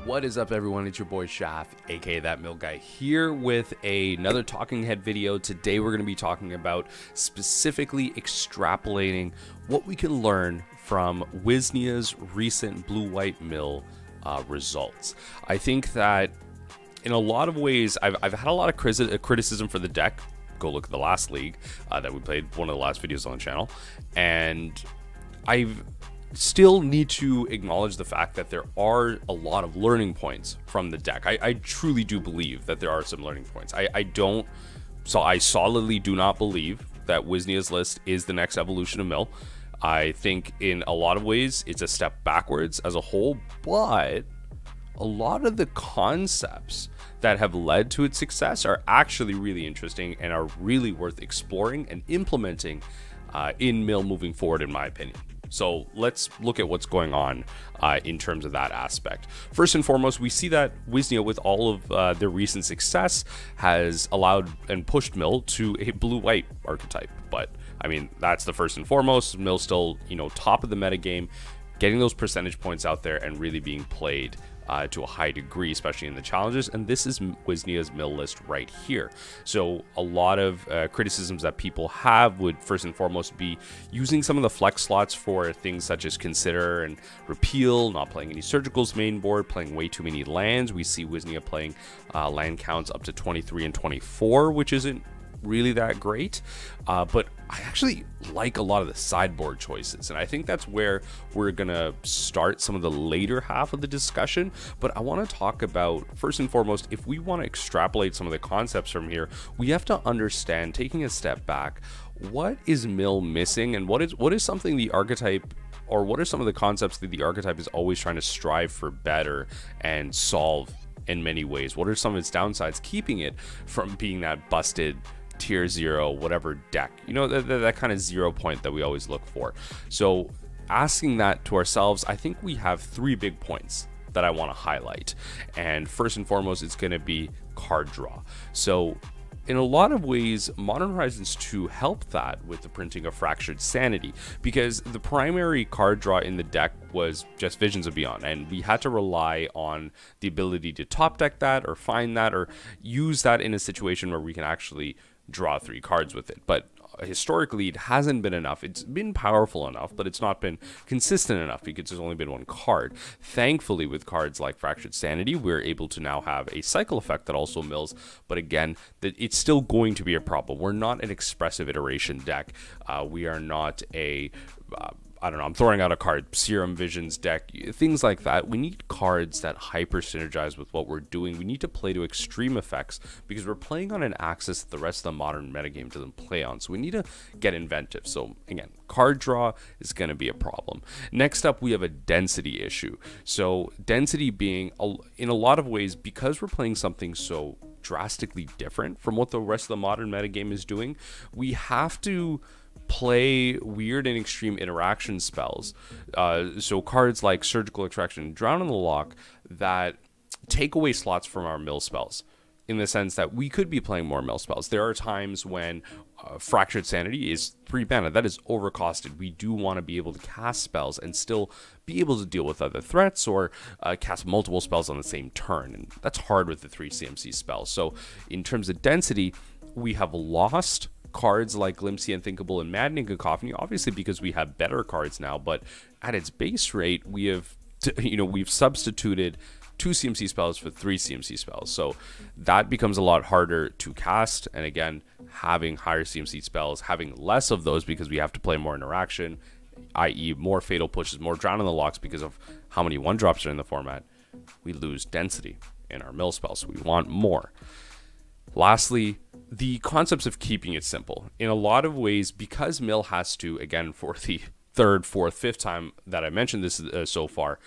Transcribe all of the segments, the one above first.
What is up, everyone? It's your boy Shaft, aka That Mill Guy, here with another talking head video. Today we're going to be talking about specifically extrapolating what we can learn from Wisnia's recent blue-white mill results. I think that in a lot of ways, I've had a lot of criticism for the deck. Go look at the last league that we played, one of the last videos on the channel, and I've still need to acknowledge the fact that there are a lot of learning points from the deck. I truly do believe that there are some learning points. I solidly do not believe that Wisnia's list is the next evolution of Mill. I think in a lot of ways it's a step backwards as a whole, but a lot of the concepts that have led to its success are actually really interesting and are really worth exploring and implementing in Mill moving forward, in my opinion. So let's look at what's going on in terms of that aspect. First and foremost, we see that Wisnia, with all of their recent success, has allowed and pushed Mill to a blue-white archetype. But I mean, that's the first and foremost. Mill's still, top of the metagame, getting those percentage points out there and really being played to a high degree, especially in the challenges. And this is Wisnia's Mill list right here. So a lot of criticisms that people have would first and foremost be using some of the flex slots for things such as consider and repeal, not playing any surgicals main board, playing way too many lands. We see Wisnia playing land counts up to 23 and 24, which isn't really that great, but I actually like a lot of the sideboard choices, and I think that's where we're gonna start some of the later half of the discussion. But I want to talk about, first and foremost, if we want to extrapolate some of the concepts from here, we have to understand, taking a step back, what is Mill missing, and what is something the archetype, or what are some of the concepts that the archetype is always trying to strive for better and solve in many ways. What are some of its downsides, keeping it from being that busted tier 0 whatever deck, that kind of 0 point that we always look for. So asking that to ourselves, I think we have 3 big points that I want to highlight. And first and foremost, it's going to be card draw. So in a lot of ways, Modern Horizons 2 helped that with the printing of Fractured Sanity, because the primary card draw in the deck was just Visions of Beyond, and we had to rely on the ability to top deck that or find that or use that in a situation where we can actually draw 3 cards with it. But historically, it hasn't been enough. It's been powerful enough, but it's not been consistent enough because there's only been 1 card. Thankfully, with cards like Fractured Sanity, we're able to now have a cycle effect that also mills, but again, it's still going to be a problem. We're not an expressive iteration deck. We are not a I don't know, I'm throwing out a card, Serum Visions deck, things like that. We need cards that hyper synergize with what we're doing. We need to play to extreme effects because we're playing on an axis that the rest of the modern metagame doesn't play on. So we need to get inventive. So again, card draw is going to be a problem. Next up, we have a density issue. So density being, in a lot of ways, because we're playing something so drastically different from what the rest of the modern metagame is doing, we have to play weird and extreme interaction spells. So cards like Surgical Extraction and Drown in the Loch that take away slots from our mill spells, in the sense that we could be playing more mill spells. There are times when Fractured Sanity is 3 mana. That is overcosted. We do want to be able to cast spells and still be able to deal with other threats or cast multiple spells on the same turn, and that's hard with the 3 CMC spells. So in terms of density, we have lost cards like Glimpse the Unthinkable and Maddening Cacophony, obviously because we have better cards now, but at its base rate, we have we've substituted 2 CMC spells for 3 CMC spells, so that becomes a lot harder to cast. And again, having higher CMC spells, having less of those because we have to play more interaction, i.e. more Fatal Pushes, more Drown in the Lochs because of how many 1-drops are in the format, we lose density in our mill spells, so we want more. Lastly, the concepts of keeping it simple. In a lot of ways, because Mill has to, again, for the 3rd, 4th, 5th time that I mentioned this so far,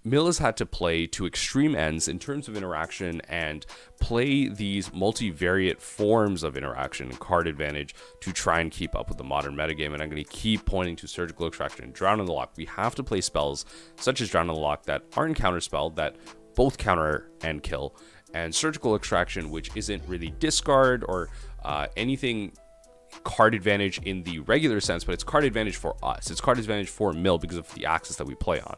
Mill has had to play to extreme ends in terms of interaction and play these multivariate forms of interaction and card advantage to try and keep up with the modern metagame. And I'm going to keep pointing to Surgical Extraction and Drown in the Loch. We have to play spells such as Drown in the Loch that aren't counterspelled, that both counter and kill, and Surgical Extraction, which isn't really discard or anything card advantage in the regular sense, but it's card advantage for us. It's card advantage for Mill because of the axis that we play on.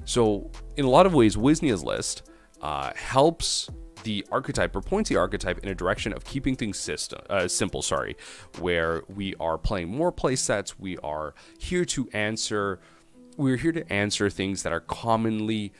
So in a lot of ways, Wisnia's list helps the archetype, or points the archetype in a direction of keeping things simple, where we are playing more play sets. We're here to answer things that are commonly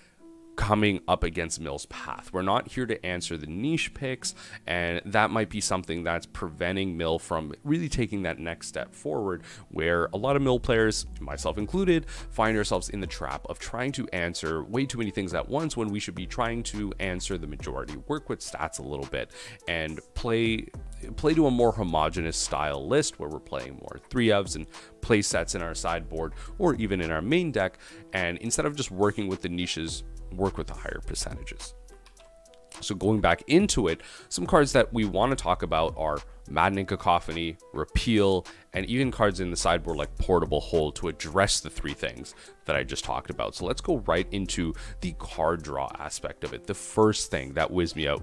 coming up against Mill's path. We're not here to answer the niche picks, and that might be something that's preventing Mill from really taking that next step forward, where a lot of Mill players, myself included, find ourselves in the trap of trying to answer way too many things at once when we should be trying to answer the majority, work with stats a little bit, and play to a more homogenous style list where we're playing more 3-ofs and play sets in our sideboard or even in our main deck, and instead of just working with the niches, work with the higher percentages. So going back into it, some cards that we want to talk about are Maddening Cacophony, Repeal, and even cards in the sideboard like Portable Hold to address the three things that I just talked about. So let's go right into the card draw aspect of it. The first thing that Wisnia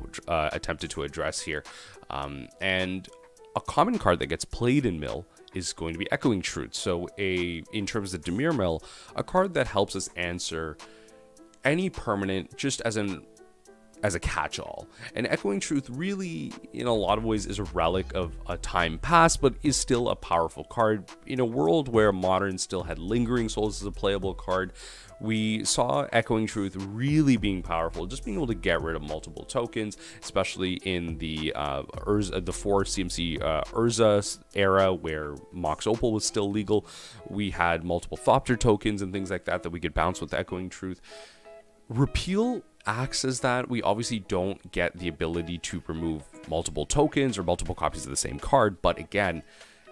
attempted to address here, and a common card that gets played in Mill is going to be Echoing Truth. So in terms of Dimir Mill, a card that helps us answer any permanent just as a catch-all. And Echoing Truth really, in a lot of ways, is a relic of a time past, but is still a powerful card. In a world where Modern still had Lingering Souls as a playable card, we saw Echoing Truth really being powerful, just being able to get rid of multiple tokens, especially in the 4 CMC Urza era where Mox Opal was still legal. We had multiple Thopter tokens and things like that we could bounce with Echoing Truth. Repeal acts as that. We obviously don't get the ability to remove multiple tokens or multiple copies of the same card, but again,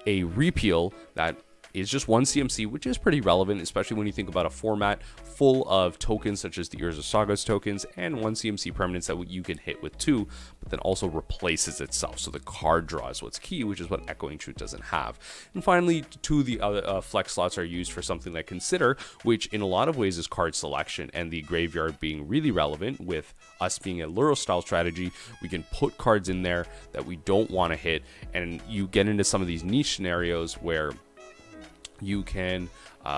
a repeal that is just one CMC, which is pretty relevant, especially when you think about a format full of tokens such as the Urza Sagas tokens and one CMC permanence that you can hit with 2, but then also replaces itself. So the card draw is what's key, which is what Echoing Truth doesn't have. And finally, 2 of the other flex slots are used for something like Consider, which in a lot of ways is card selection, and the graveyard being really relevant with us being a Luro style strategy. We can put cards in there that we don't want to hit, and you get into some of these niche scenarios where you can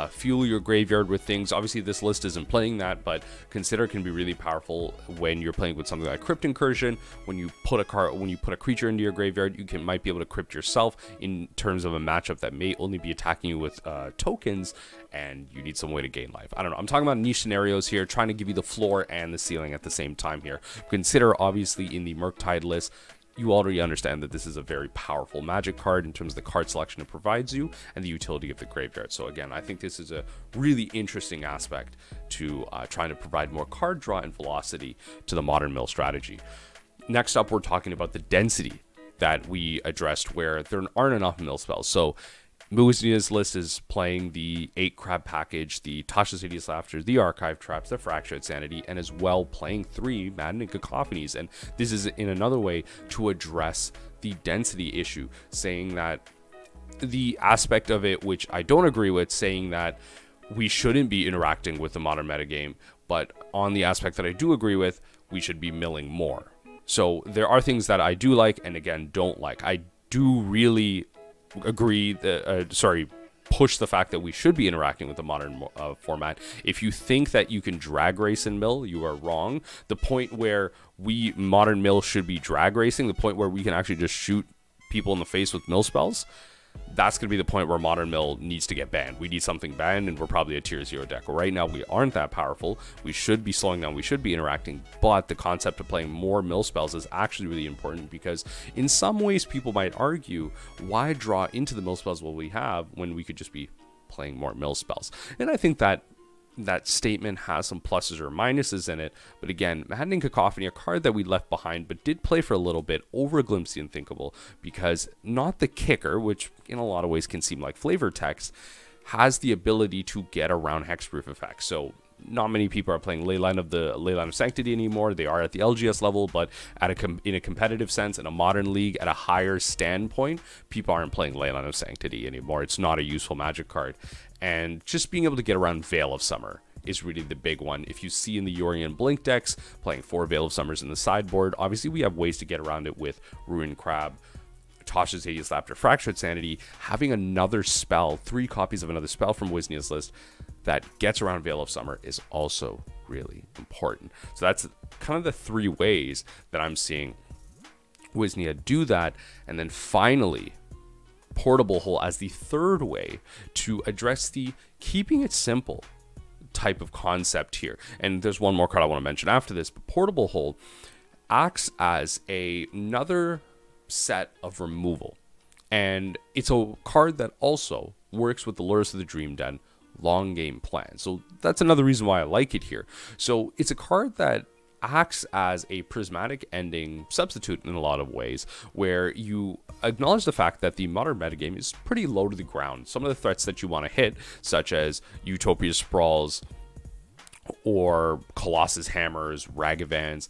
fuel your graveyard with things. Obviously, this list isn't playing that, but Consider can be really powerful when you're playing with something like Crypt Incursion. When you put a creature into your graveyard, you might be able to crypt yourself in terms of a matchup that may only be attacking you with tokens, and you need some way to gain life. I don't know. I'm talking about niche scenarios here, trying to give you the floor and the ceiling at the same time here. Consider, obviously, in the Murktide list, you already understand that this is a very powerful Magic card in terms of the card selection it provides you and the utility of the graveyard. So again, I think this is a really interesting aspect to trying to provide more card draw and velocity to the Modern Mill strategy. Next up, we're talking about the density that we addressed, where there aren't enough Mill spells. So Wisnia's list is playing the 8 Crab package, the Tasha's Hideous Laughter, the Archive Traps, the Fractured Sanity, and as well playing 3 Maddening Cacophonies. And this is in another way to address the density issue, saying that the aspect of it, which I don't agree with, saying that we shouldn't be interacting with the modern metagame, but on the aspect that I do agree with, we should be milling more. So there are things that I do like and again don't like. I do really agree that push the fact that we should be interacting with the modern format. If you think that you can drag race in Mill, you are wrong. The point where modern Mill should be drag racing, the point where we can actually just shoot people in the face with Mill spells, that's going to be the point where modern Mill needs to get banned. We need something banned, and we're probably a tier 0 deck. Right now, we aren't that powerful. We should be slowing down. We should be interacting, but the concept of playing more Mill spells is actually really important, because in some ways, people might argue, why draw into the Mill spells what we have when we could just be playing more Mill spells? And I think that statement has some pluses or minuses in it, but again, Maddening Cacophony, a card that we left behind but did play for a little bit over Glimpse the Unthinkable, because not the kicker, which in a lot of ways can seem like flavor text, has the ability to get around hexproof effects. So not many people are playing Leyline of Sanctity anymore. They are at the LGS level, but in a competitive sense, in a modern league, at a higher standpoint, people aren't playing Leyline of Sanctity anymore. It's not a useful Magic card. And just being able to get around Veil of Summer is really the big one. If you see in the Yorion Blink decks, playing 4 Veil of Summers in the sideboard, obviously we have ways to get around it with Ruined Crab, Tasha's Hideous Laughter, Fractured Sanity, having another spell, 3 copies of another spell from Wisnia's list. that gets around Veil of Summer is also really important. So that's kind of the 3 ways that I'm seeing Wisnia do that. And then finally, Portable Hole as the 3rd way to address the keeping it simple type of concept here. And there's one more card I want to mention after this, but Portable Hole acts as another set of removal. And it's a card that also works with the Lures of the Dream Den long game plan. So that's another reason why I like it here. So it's a card that acts as a prismatic ending substitute in a lot of ways, where you acknowledge the fact that the modern metagame is pretty low to the ground. Some of the threats that you want to hit, such as Utopia Sprawls or Colossus Hammers, Ragavans,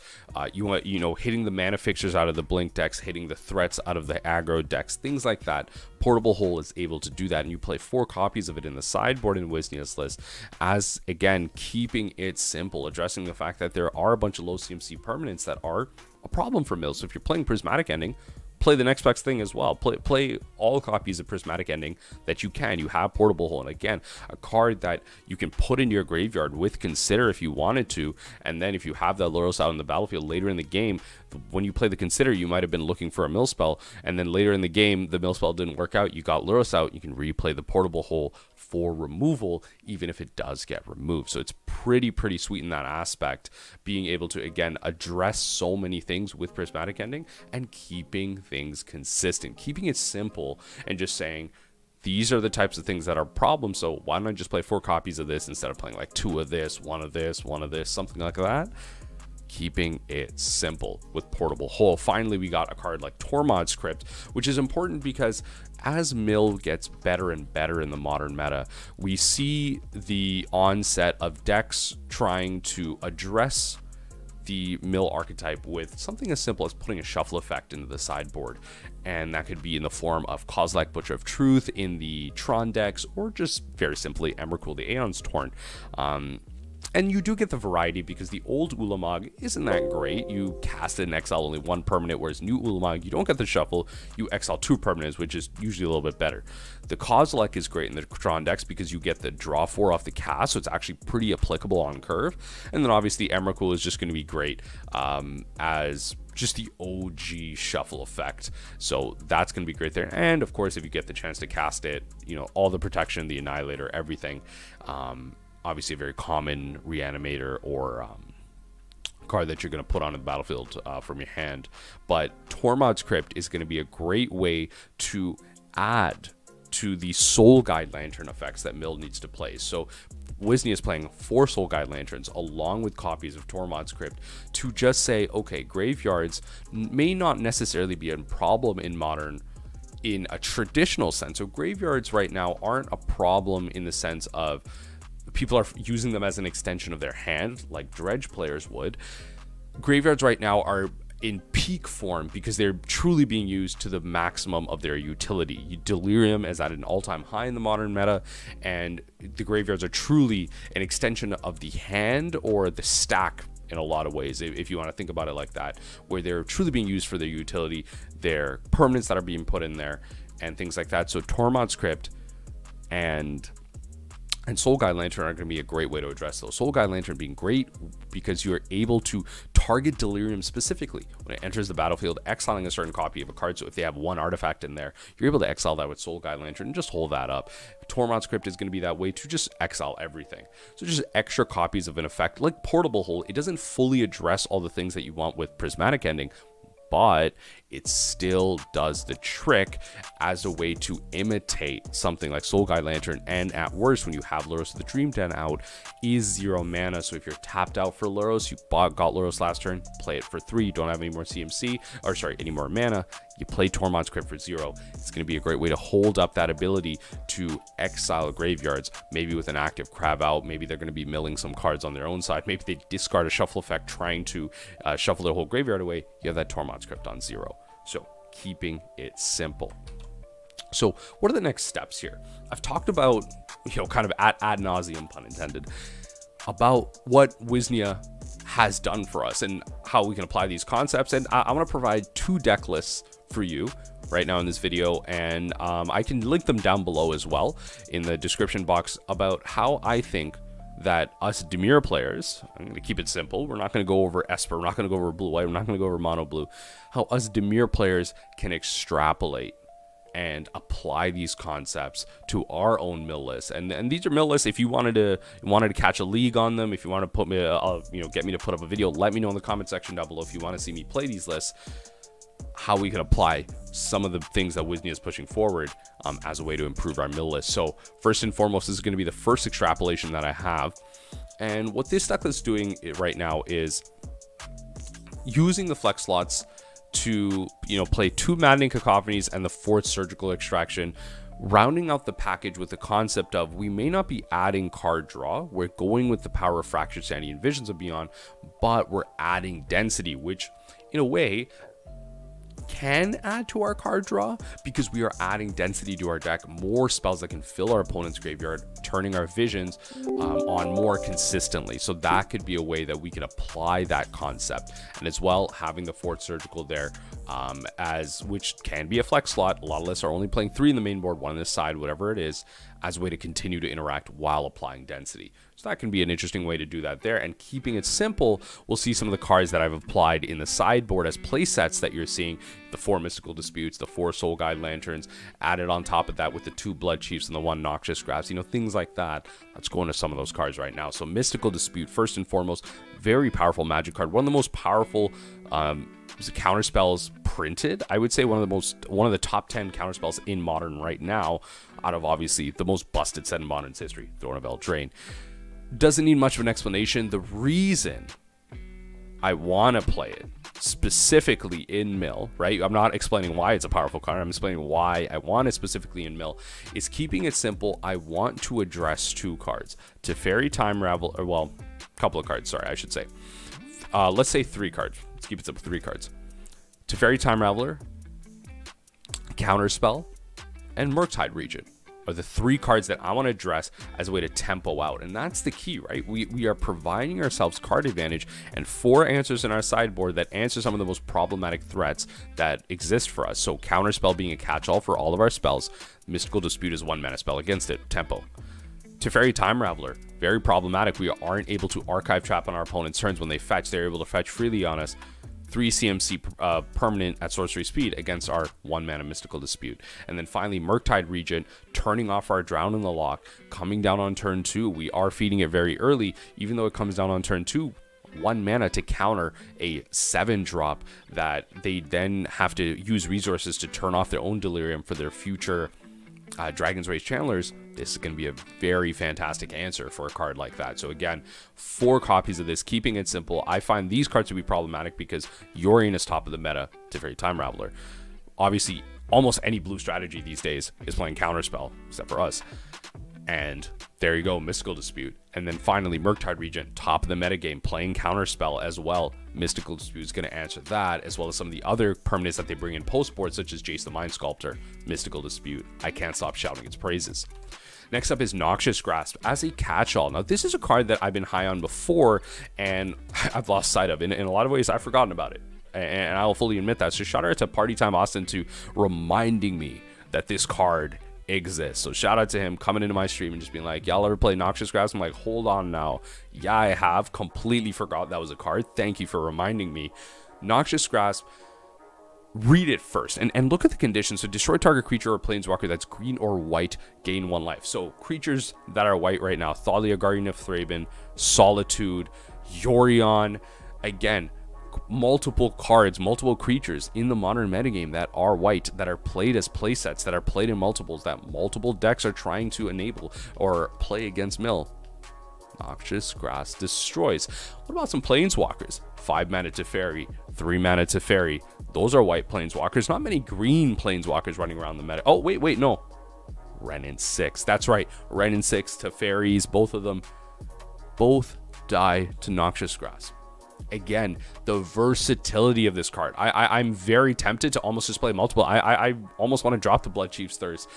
you want, hitting the mana fixtures out of the blink decks, hitting the threats out of the aggro decks, things like that. Portable Hole is able to do that, and you play 4 copies of it in the sideboard in Wisnia's list, as again keeping it simple, addressing the fact that there are a bunch of low CMC permanents that are a problem for Mill. So if you're playing Prismatic Ending, play the next best thing as well. Play all copies of Prismatic Ending that you can. You have Portable Hole, and again, a card that you can put into your graveyard with Consider if you wanted to, and then if you have that Lurrus out in the battlefield later in the game, when you play the Consider, you might have been looking for a mill spell, and then later in the game, the mill spell didn't work out, you got Lurrus out, you can replay the Portable Hole for removal, even if it does get removed. So it's pretty sweet in that aspect, being able to, again, address so many things with Prismatic Ending and keeping things consistent, keeping it simple, and just saying, these are the types of things that are problems, so why don't I just play 4 copies of this instead of playing like 2 of this, 1 of this, 1 of this, something like that. Keeping it simple with Portable Hole. Finally, we got a card like Tormod's Crypt, which is important because as Mill gets better and better in the modern meta, we see the onset of decks trying to address the Mill archetype with something as simple as putting a shuffle effect into the sideboard, and that could be in the form of Kozilek, Butcher of Truth in the Tron decks, or just very simply Emrakul, the Aeon's Torn. And you do get the variety because the old Ulamog isn't that great. You cast it and exile only 1 permanent, whereas new Ulamog, you don't get the shuffle, you exile 2 permanents, which is usually a little bit better. The Kozilek is great in the Tron decks because you get the draw 4 off the cast, so it's actually pretty applicable on curve. And then obviously Emrakul is just going to be great as just the OG shuffle effect, so that's going to be great there. And of course, if you get the chance to cast it, all the protection, the Annihilator, everything, obviously a very common reanimator or card that you're going to put on the battlefield from your hand. But Tormod's Crypt is going to be a great way to add to the Soul Guide Lantern effects that Mill needs to play. So Wisnia is playing 4 Soul Guide Lanterns along with copies of Tormod's Crypt to just say, okay, graveyards may not necessarily be a problem in Modern in a traditional sense. So graveyards right now aren't a problem in the sense of people are using them as an extension of their hand like Dredge players would. Graveyards right now are in peak form because they're truly being used to the maximum of their utility. Delirium is at an all-time high in the modern meta, and the graveyards are truly an extension of the hand or the stack in a lot of ways, if you want to think about it like that, where they're truly being used for their utility, their permanents that are being put in there, and things like that. So Tormod's Crypt and Soul Guide Lantern are going to be a great way to address those. Soul Guide Lantern being great because you're able to target Delirium specifically when it enters the battlefield, exiling a certain copy of a card. So if they have 1 artifact in there, you're able to exile that with Soul Guide Lantern and just hold that up. Tormod's Crypt is going to be that way to just exile everything. So just extra copies of an effect like Portable Hole. It doesn't fully address all the things that you want with Prismatic Ending, but it still does the trick as a way to imitate something like Soul Guide Lantern. And at worst, when you have Lurrus of the Dream Den out, is 0 mana. So if you're tapped out for Lurrus, you got Lurrus last turn, play it for 3, you don't have any more CMC, or sorry, any more mana, you play Tormod's Crypt for 0. It's going to be a great way to hold up that ability to exile graveyards, maybe with an active Crab out. Maybe they're going to be milling some cards on their own side. Maybe they discard a shuffle effect trying to shuffle their whole graveyard away. You have that Tormod's Crypt on 0. So keeping it simple. So what are the next steps here? I've talked about, kind of ad nauseum, pun intended, about what Wisnia has done for us and how we can apply these concepts. And I want to provide 2 deck lists for you right now in this video, and I can link them down below as well in the description box about how I think that us Dimir players, I'm going to keep it simple, we're not going to go over Esper, we're not going to go over Blue-White, we're not going to go over Mono Blue, how us Dimir players can extrapolate and apply these concepts to our own mill lists. And these are mill lists. If you wanted to catch a league on them, if you want to put me get me to put up a video, let me know in the comment section down below if you want to see me play these lists, how we can apply some of the things that Wisnia is pushing forward as a way to improve our mill list. So first and foremost, this is going to be the first extrapolation that I have. And what this deck is doing right now is using the flex slots to, play 2 Maddening Cacophonies and the 4th Surgical Extraction, rounding out the package with the concept of we may not be adding card draw, we're going with the power of Fractured Sanity and Visions of Beyond, but we're adding density, which in a way can add to our card draw because we are adding density to our deck, more spells that can fill our opponent's graveyard, turning our visions on more consistently. So that could be a way that we can apply that concept. And as well, having the 4th Surgical there, which can be a flex slot. A lot of lists are only playing 3 in the main board, 1 on this side, whatever it is, as a way to continue to interact while applying density. So that can be an interesting way to do that there. And keeping it simple, we'll see some of the cards that I've applied in the sideboard as play sets that you're seeing. The 4 Mystical Disputes, the 4 Soul Guide Lanterns, added on top of that with the 2 Blood Chiefs and the 1 Noxious Grasp, things like that. Let's go into some of those cards right now. So Mystical Dispute, first and foremost, very powerful Magic card. One of the most powerful counter spells printed. I would say one of the top 10 counter spells in Modern right now, out of obviously the most busted set in Modern's history, Throne of Eldraine. Doesn't need much of an explanation. The reason I want to play it specifically in Mill, right? I'm not explaining why it's a powerful card. I'm explaining why I want it specifically in Mill. Is keeping it simple. I want to address 2 cards. Teferi Time Ravel, or well, a couple of cards, sorry, I should say. Let's say 3 cards. Let's keep it simple, 3 cards. Teferi Time Raveler, Counterspell, and Murktide Regent are the 3 cards that I want to address as a way to tempo out. And that's the key, right? We are providing ourselves card advantage and 4 answers in our sideboard that answer some of the most problematic threats that exist for us. So Counterspell being a catch-all for all of our spells. Mystical Dispute is 1 mana spell against it, tempo. Teferi Time Raveler, very problematic. We aren't able to archive trap on our opponent's turns. When they fetch, they're able to fetch freely on us. 3 CMC permanent at sorcery speed against our 1 mana Mystical Dispute. And then finally, Murktide Regent, turning off our Drown in the Loch, coming down on turn 2. We are feeding it very early, even though it comes down on turn 2. 1 mana to counter a 7-drop that they then have to use resources to turn off their own Delirium for their future Dragon's Rage Channelers. This is going to be a very fantastic answer for a card like that. So again, 4 copies of this, keeping it simple. I find these cards to be problematic because Yorion is top of the meta, Teferi Time Raveler. Obviously, almost any blue strategy these days is playing Counterspell, except for us. And there you go, Mystical Dispute. And then finally, Murktide Regent, top of the metagame, playing Counterspell as well. Mystical Dispute is going to answer that, as well as some of the other permanents that they bring in post-board, such as Jace the Mind Sculptor, Mystical Dispute. I can't stop shouting its praises. Next up is Noxious Grasp as a catch-all. Now, this is a card that I've been high on before, and I've lost sight of. In a lot of ways, I've forgotten about it, and I will fully admit that. So shout out to Party Time Austin to reminding me that this card exists. So shout out to him coming into my stream and just being like, y'all ever play Noxious Grasp? I'm like, hold on now. Yeah, I have. Completely forgot that was a card. Thank you for reminding me. Noxious Grasp, read it first and look at the conditions. So destroy target creature or planeswalker that's green or white, gain 1 life. So creatures that are white right now, Thalia, Guardian of Thraben, Solitude, Yorion, again, multiple cards, multiple creatures in the Modern metagame that are white, that are played as playsets, that are played in multiples, that multiple decks are trying to enable or play against Mill. Noxious Grasp destroys. What about some planeswalkers? 5 mana Teferi, 3 mana Teferi. Those are white planeswalkers. Not many green planeswalkers running around the meta. Oh, wait, no. Wrenn and 6. That's right. Wrenn and 6 Teferis, both of them, both die to Noxious Grasp. Again, the versatility of this card. I'm very tempted to almost just play multiple. I almost want to drop the Blood Chief's Thirst,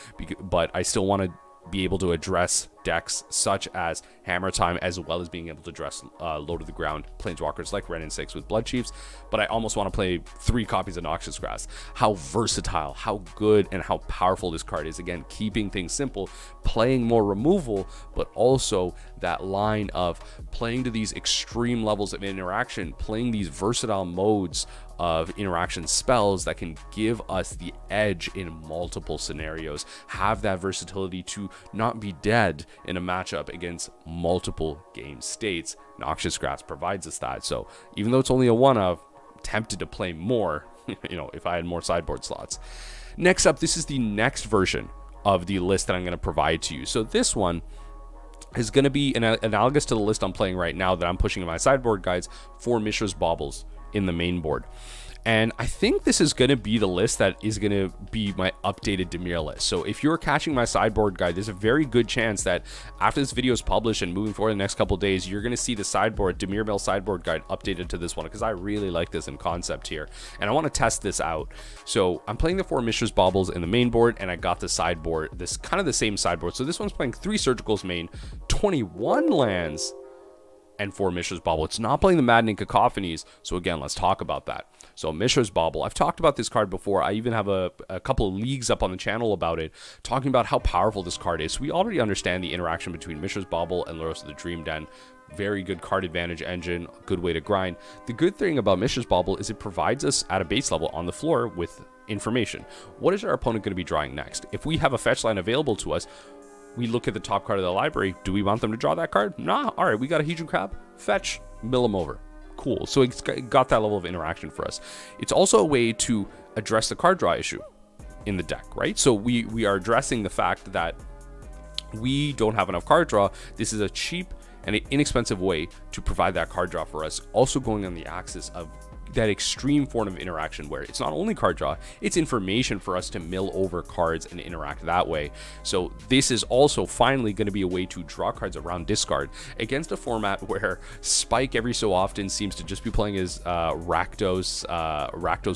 but I still want to be able to address decks such as Hammer Time, as well as being able to address low to the ground planeswalkers like Ren and 6 with Blood Chiefs. But I almost want to play 3 copies of Noxious Grass. How versatile, how good, and how powerful this card is. Again, keeping things simple, playing more removal, but also that line of playing to these extreme levels of interaction, playing these versatile modes of interaction spells that can give us the edge in multiple scenarios, have that versatility to not be dead in a matchup against multiple game states. Noxious Grass provides us that. So even though it's only a one of, tempted to play more, you know, if I had more sideboard slots. Next up, this is the next version of the list that I'm going to provide to you. So this one is going to be analogous to the list I'm playing right now that I'm pushing in my sideboard guides for Mishra's Baubles in the main board. And I think this is going to be the list that is going to be my updated Dimir list. So if you're catching my sideboard guide, there's a very good chance that after this video is published and moving forward the next couple days, you're going to see the sideboard, Dimir Mill sideboard guide updated to this one, because I really like this in concept here. And I want to test this out. So I'm playing the 4 Mishra's Baubles in the main board, and I got the sideboard, this kind of the same sideboard. So this one's playing 3 Surgicals main, 21 lands, and 4 Mishra's Bauble. It's not playing the Maddening Cacophonies, so again, let's talk about that. So Mishra's Bauble, I've talked about this card before. I even have a couple of leagues up on the channel about it, talking about how powerful this card is. So we already understand the interaction between Mishra's Bauble and Luros of the Dream Den. Very good card advantage engine, good way to grind. The good thing about Mishra's Bauble is it provides us at a base level on the floor with information. What is our opponent going to be drawing next? If we have a fetch line available to us, we look at the top card of the library. Do we want them to draw that card? Nah. All right, we got a Hedron Crab. Fetch, mill them over. Cool. So it's got that level of interaction for us. It's also a way to address the card draw issue in the deck, right? So we are addressing the fact that we don't have enough card draw. This is a cheap and an inexpensive way to provide that card draw for us. Also going on the axis of that extreme form of interaction where it's not only card draw, it's information for us to mill over cards and interact that way. So this is also finally going to be a way to draw cards around discard against a format where Spike every so often seems to just be playing his Rakdos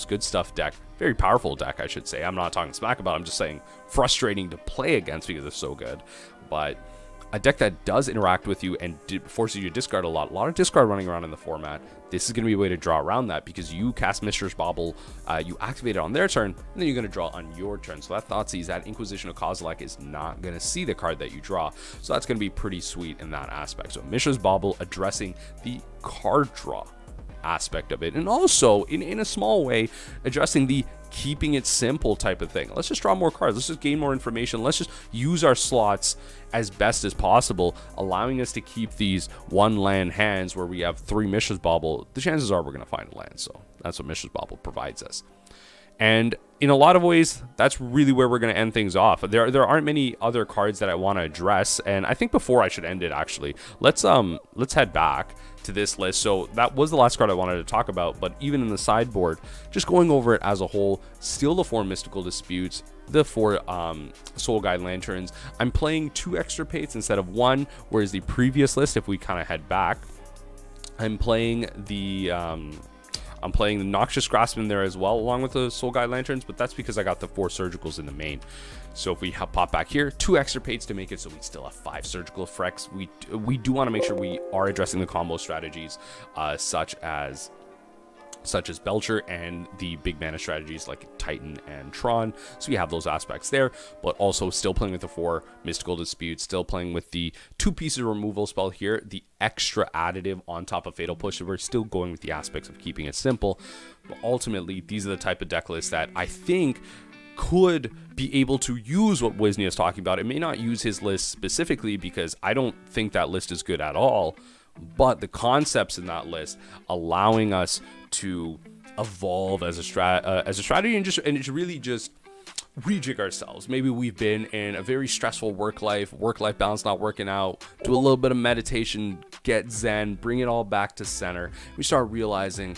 Good Stuff deck. Very powerful deck, I should say. I'm not talking smack about it. I'm just saying frustrating to play against because it's so good. But a deck that does interact with you and forces you to discard a lot of discard running around in the format, this is going to be a way to draw around that, because you cast Mishra's Bauble, you activate it on their turn, and then you're going to draw on your turn. So that Thoughtseize, that Inquisition of Kozilek, is not going to see the card that you draw. So that's going to be pretty sweet in that aspect. So Mishra's Bauble addressing the card draw aspect of it, and also in a small way addressing the keeping it simple type of thing. Let's just draw more cards, let's just gain more information, let's just use our slots as best as possible, allowing us to keep these 1 land hands where we have 3 Mishra's Bauble. The chances are we're going to find a land, so that's what Mishra's Bauble provides us. And in a lot of ways, that's really where we're going to end things off. There aren't many other cards that I want to address, and I think before I should end it, actually, let's head back to this list. So that was the last card I wanted to talk about, but even in the sideboard, just going over it as a whole, still the 4 Mystical Disputes, the 4 Soul Guide Lanterns. I'm playing 2 Extrapolates instead of 1, whereas the previous list, if we kind of head back, I'm playing the Noxious Grasp in there as well, along with the Soul Guide Lanterns, but that's because I got the 4 Surgicals in the main. So if we pop back here, 2 Extrapolates to make it so we still have 5 Surgical Effects. We do want to make sure we are addressing the combo strategies, such as Belcher, and the big mana strategies like Titan and Tron. So we have those aspects there, but also still playing with the 4 Mystical Disputes, still playing with the 2 pieces of removal spell here, the extra additive on top of Fatal Push. So we're still going with the aspects of keeping it simple. But ultimately, these are the type of deck lists that I think could be able to use what Wisnia is talking about. It may not use his list specifically, because I don't think that list is good at all, but the concepts in that list allowing us to evolve as a strategy and it's really just rejig ourselves. Maybe we've been in a very stressful work life balance not working out, do a little bit of meditation, get zen, bring it all back to center. We start realizing,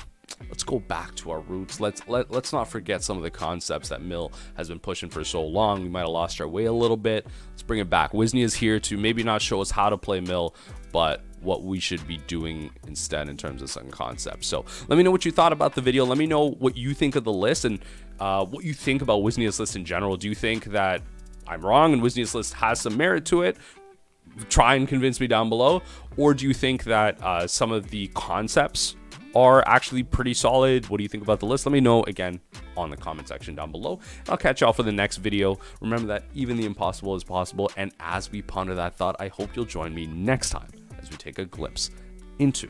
let's go back to our roots. Let's not forget some of the concepts that Mill has been pushing for so long. We might have lost our way a little bit. Let's bring it back. Wisnia is here to maybe not show us how to play Mill, but what we should be doing instead in terms of some concepts. So let me know what you thought about the video. Let me know what you think of the list, and what you think about Wisnia's list in general. Do you think that I'm wrong and Wisnia's list has some merit to it? try and convince me down below? Or do you think that some of the concepts are actually pretty solid? What do you think about the list? Let me know again on the comment section down below. I'll catch y'all for the next video. Remember that even the impossible is possible, and as we ponder that thought, I hope you'll join me next time as we take a glimpse into